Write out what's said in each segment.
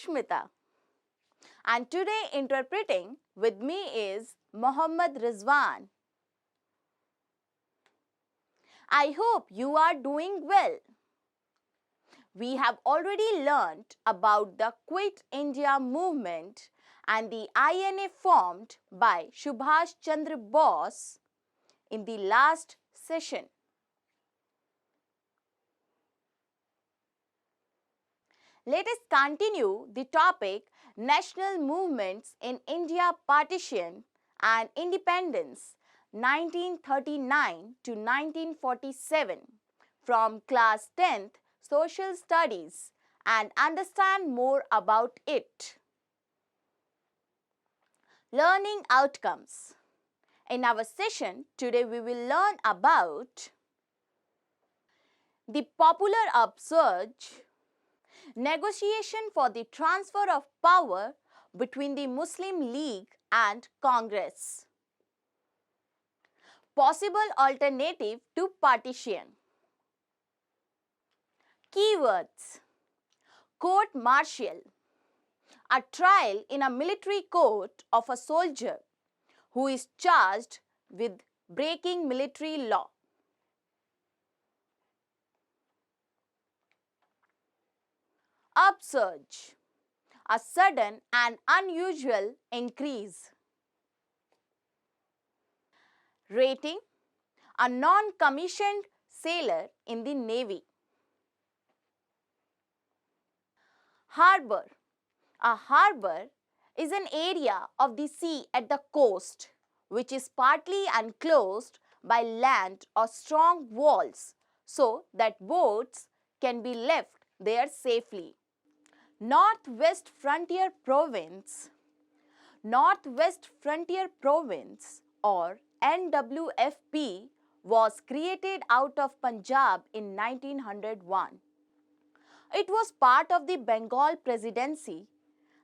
Sushmita, and today interpreting with me is Mohammad Rizwan. I hope you are doing well. We have already learnt about the Quit India movement and the INA formed by Subhash Chandra Bose in the last session. Let us continue the topic National Movements in India Partition and Independence 1939 to 1947 from class 10th Social Studies and understand more about it. Learning outcomes. In our session today we will learn about the Popular Upsurge, negotiation for the transfer of power between the Muslim League and Congress, possible alternative to partition. Keywords: court martial, a trial in a military court of a soldier who is charged with breaking military law. Upsurge, a sudden and unusual increase. Rating, a non-commissioned sailor in the Navy. Harbor, a harbor is an area of the sea at the coast which is partly enclosed by land or strong walls so that boats can be left there safely. Northwest Frontier Province. Northwest Frontier Province or NWFP was created out of Punjab in 1901. It was part of the Bengal Presidency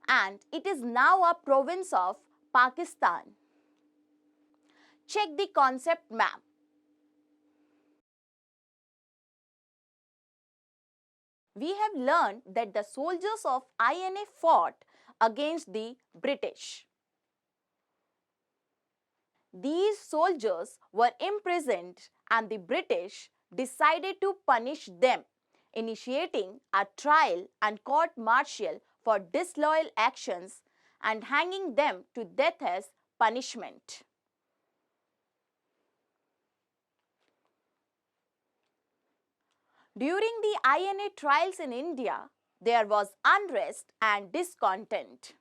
and it is now a province of Pakistan. Check the concept map. We have learned that the soldiers of INA fought against the British. These soldiers were imprisoned and the British decided to punish them, initiating a trial and court martial for disloyal actions and hanging them to death as punishment. During the INA trials in India, there was unrest and discontent.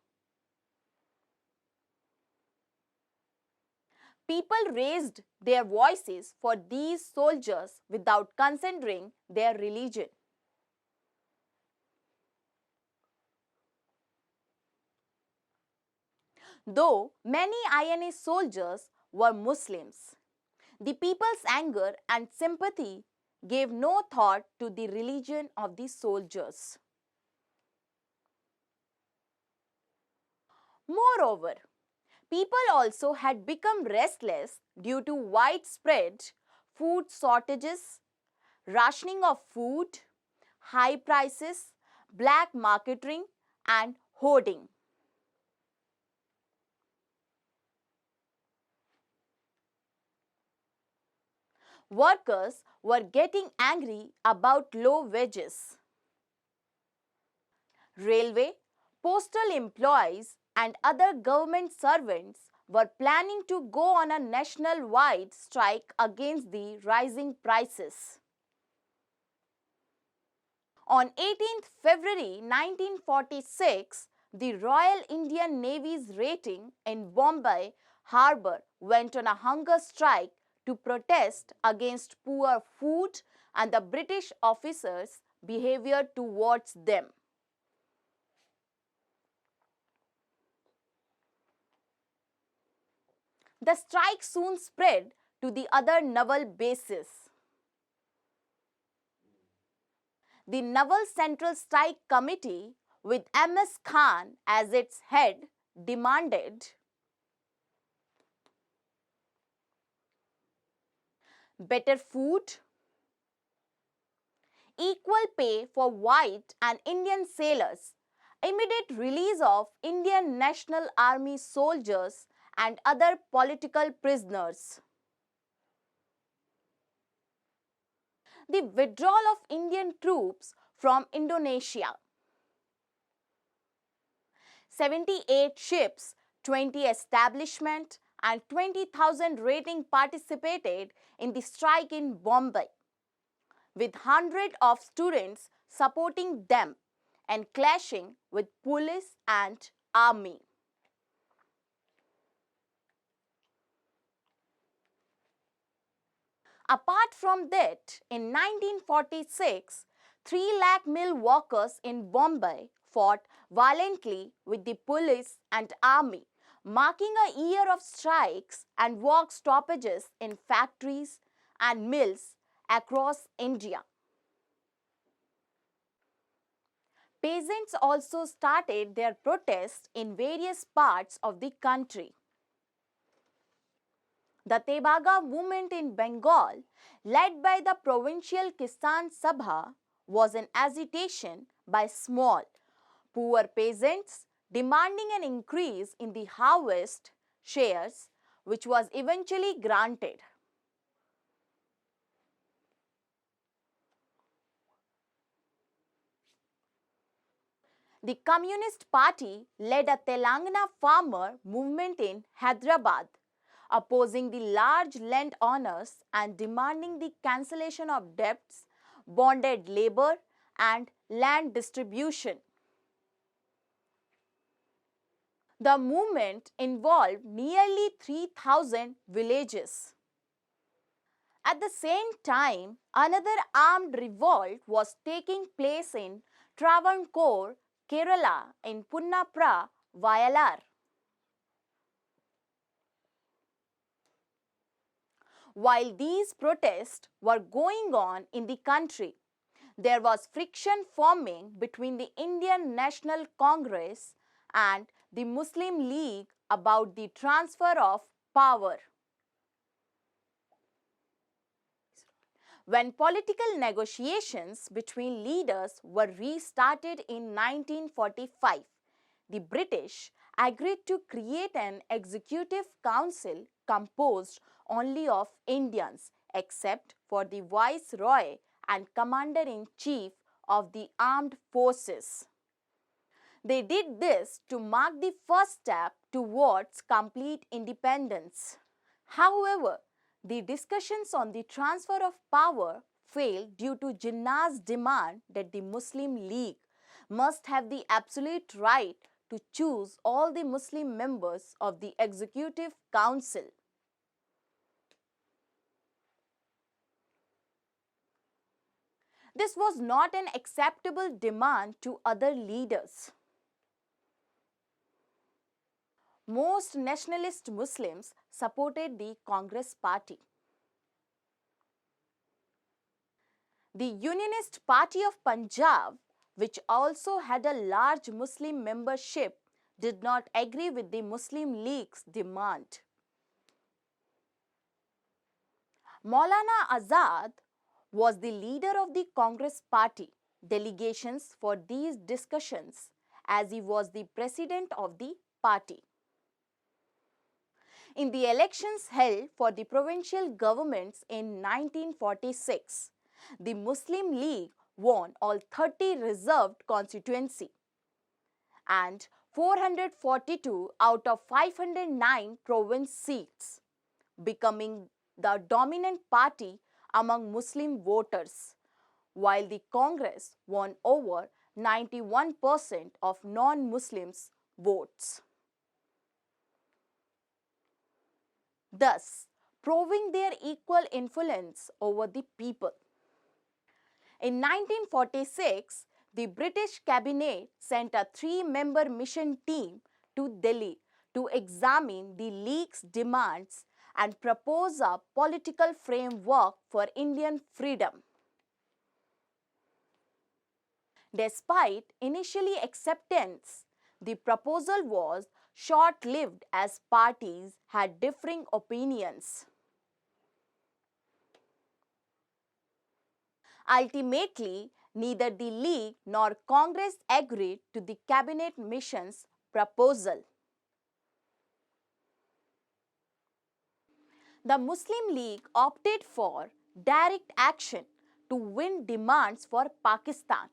People raised their voices for these soldiers without considering their religion. Though many INA soldiers were Muslims, the people's anger and sympathy gave no thought to the religion of the soldiers. Moreover, people also had become restless due to widespread food shortages, rationing of food, high prices, black marketing, and hoarding. Workers were getting angry about low wages. Railway, postal employees, and other government servants were planning to go on a national-wide strike against the rising prices. On 18th February 1946, the Royal Indian Navy's rating in Bombay Harbour went on a hunger strike to protest against poor food and the British officers' behavior towards them. The strike soon spread to the other naval bases. The Naval Central Strike Committee, with M.S. Khan as its head, demanded better food, equal pay for white and Indian sailors, Immediate release of Indian National Army soldiers and other political prisoners. The withdrawal of Indian troops from Indonesia. 78 ships, 20 establishment and 20,000 rating participated in the strike in Bombay, with hundreds of students supporting them and clashing with police and army. Apart from that, in 1946, 3 lakh mill workers in Bombay fought violently with the police and army, marking a year of strikes and work stoppages in factories and mills across India. Peasants also started their protests in various parts of the country. The Tebaga movement in Bengal, led by the provincial Kisan Sabha, was an agitation by small, poor peasants demanding an increase in the harvest shares, which was eventually granted. The Communist Party led a Telangana farmer movement in Hyderabad, opposing the large landowners and demanding the cancellation of debts, bonded labor, and land distribution. The movement involved nearly 3,000 villages. At the same time, another armed revolt was taking place in Travancore, Kerala, in Punnapra, Vayalar. While these protests were going on in the country, there was friction forming between the Indian National Congress and the Muslim League about the transfer of power. When political negotiations between leaders were restarted in 1945, the British agreed to create an executive council composed only of Indians, except for the Viceroy and Commander-in-Chief of the Armed Forces. They did this to mark the first step towards complete independence. However, the discussions on the transfer of power failed due to Jinnah's demand that the Muslim League must have the absolute right to choose all the Muslim members of the Executive Council. This was not an acceptable demand to other leaders. Most nationalist Muslims supported the Congress Party. The Unionist Party of Punjab, which also had a large Muslim membership, did not agree with the Muslim League's demand. Maulana Azad was the leader of the Congress Party delegations for these discussions, as he was the president of the party. In the elections held for the provincial governments in 1946, the Muslim League won all 30 reserved constituencies and 442 out of 509 province seats, becoming the dominant party among Muslim voters, while the Congress won over 91% of non-Muslims' votes, thus proving their equal influence over the people. In 1946, the British cabinet sent a 3-member mission team to Delhi to examine the League's demands and propose a political framework for Indian freedom. Despite initially acceptance, the proposal was short-lived as parties had differing opinions. Ultimately, neither the League nor Congress agreed to the cabinet mission's proposal. The Muslim League opted for direct action to win demands for Pakistan,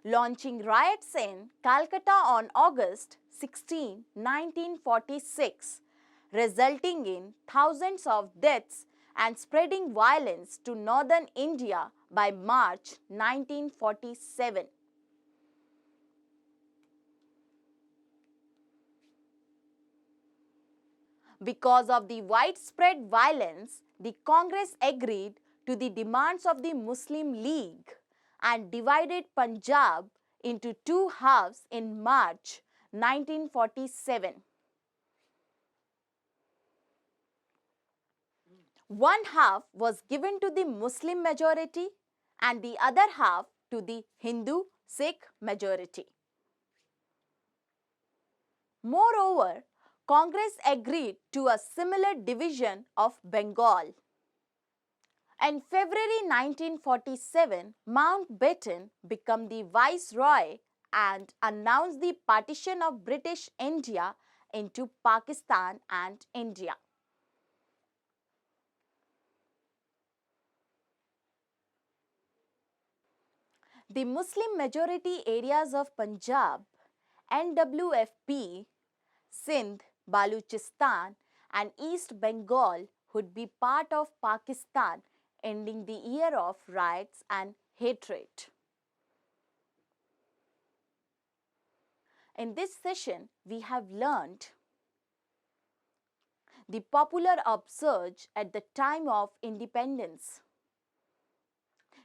launching riots in Calcutta on August 16, 1946, resulting in thousands of deaths and spreading violence to northern India by March 1947. Because of the widespread violence, the Congress agreed to the demands of the Muslim League and divided Punjab into two halves in March 1947. One half was given to the Muslim majority and the other half to the Hindu Sikh majority. Moreover, Congress agreed to a similar division of Bengal. In February 1947, Mountbatten became the viceroy and announced the partition of British India into Pakistan and India. The Muslim majority areas of Punjab, NWFP, Sindh, Baluchistan and East Bengal would be part of Pakistan, ending the year of riots and hatred. In this session, we have learned the popular upsurge at the time of independence,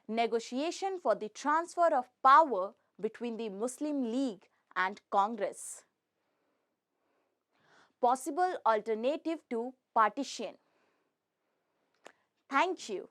negotiation for the transfer of power between the Muslim League and Congress, possible alternative to partition. Thank you.